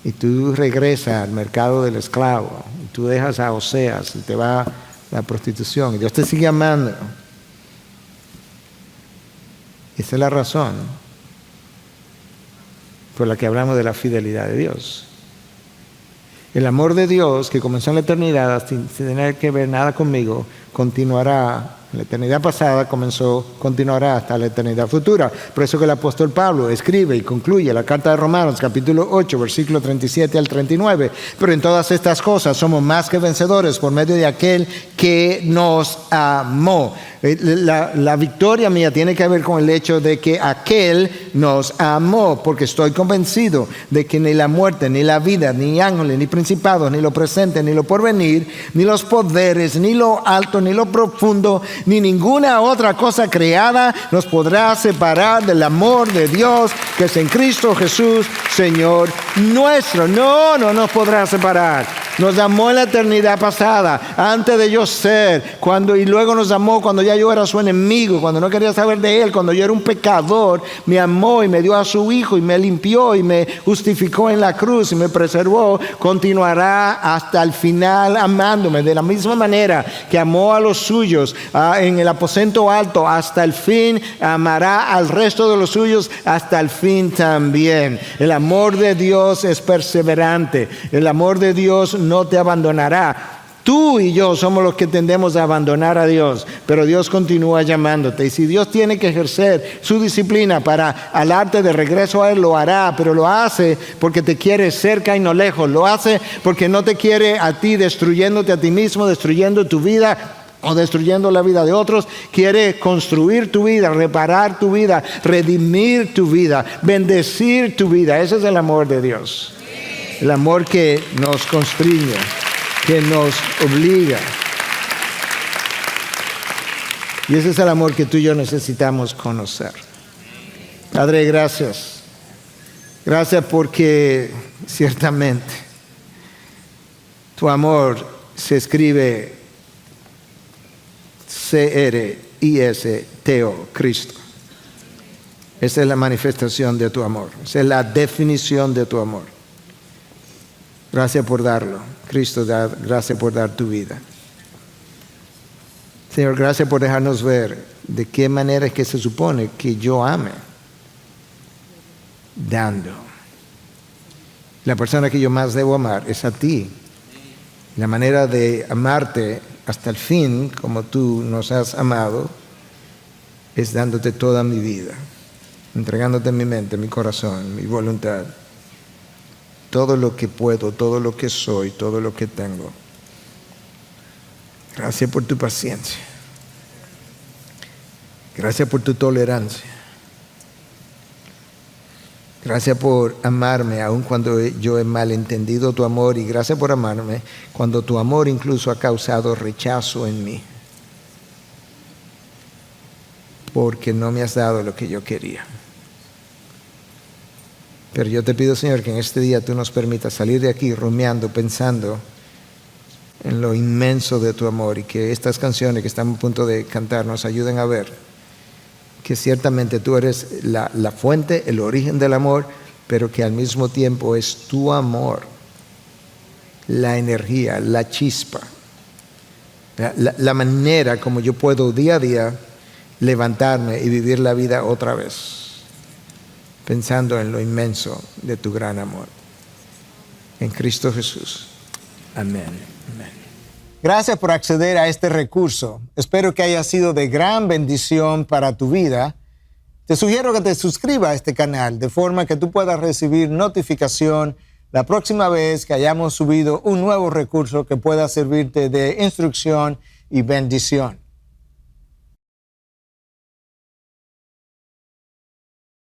Y tú regresas al mercado del esclavo, y tú dejas a Oseas y te va a la prostitución, y Dios te sigue amando. Esa es la razón por la que hablamos de la fidelidad de Dios. El amor de Dios, que comenzó en la eternidad sin tener que ver nada conmigo, continuará. En la eternidad pasada continuará hasta la eternidad futura. Por eso que el apóstol Pablo escribe y concluye la carta de Romanos, capítulo 8, versículo 37 al 39. Pero en todas estas cosas somos más que vencedores por medio de aquel que nos amó. La victoria mía tiene que ver con el hecho de que aquel nos amó, porque estoy convencido de que ni la muerte, ni la vida, ni ángeles, ni principados, ni lo presente, ni lo porvenir, ni los poderes, ni lo alto, ni lo profundo, ni ninguna otra cosa creada nos podrá separar del amor de Dios que es en Cristo Jesús, Señor nuestro. No nos podrá separar. Nos amó en la eternidad pasada, antes de yo ser, y luego nos amó cuando ya yo era su enemigo, cuando no quería saber de Él, cuando yo era un pecador. Me amó y me dio a su Hijo y me limpió y me justificó en la cruz y me preservó. Continuará hasta el final amándome de la misma manera que amó a los suyos en el aposento alto hasta el fin. Amará al resto de los suyos hasta el fin también. El amor de Dios es perseverante. El amor de Dios no te abandonará. Tú y yo somos los que tendemos a abandonar a Dios, pero Dios continúa llamándote. Y si Dios tiene que ejercer su disciplina para alarte de regreso a Él, lo hará, pero lo hace porque te quiere cerca y no lejos. Lo hace porque no te quiere a ti destruyéndote a ti mismo, destruyendo tu vida o destruyendo la vida de otros. Quiere construir tu vida, reparar tu vida, redimir tu vida, bendecir tu vida. Ese es el amor de Dios. El amor que nos constriñe, que nos obliga. Y ese es el amor que tú y yo necesitamos conocer. Padre, gracias. Gracias porque ciertamente Tu amor se escribe C-R-I-S-T-O, Cristo. Esa es la manifestación de tu amor. Esa es la definición de tu amor. Gracias por darlo. Cristo, gracias por dar tu vida. Señor, gracias por dejarnos ver de qué manera es que se supone que yo ame. Dando. La persona que yo más debo amar es a ti. La manera de amarte hasta el fin, como tú nos has amado, es dándote toda mi vida, entregándote mi mente, mi corazón, mi voluntad, todo lo que puedo, todo lo que soy, todo lo que tengo. Gracias por tu paciencia. Gracias por tu tolerancia. Gracias por amarme aun cuando yo he malentendido tu amor, y gracias por amarme cuando tu amor incluso ha causado rechazo en mí, porque no me has dado lo que yo quería. Pero yo te pido, Señor, que en este día tú nos permitas salir de aquí rumiando, pensando en lo inmenso de tu amor, y que estas canciones que estamos a punto de cantar nos ayuden a ver que ciertamente tú eres la fuente, el origen del amor, pero que al mismo tiempo es tu amor, la energía, la chispa, la manera como yo puedo día a día levantarme y vivir la vida otra vez, pensando en lo inmenso de tu gran amor. En Cristo Jesús. Amén. Amén. Gracias por acceder a este recurso. Espero que haya sido de gran bendición para tu vida. Te sugiero que te suscribas a este canal de forma que tú puedas recibir notificación la próxima vez que hayamos subido un nuevo recurso que pueda servirte de instrucción y bendición.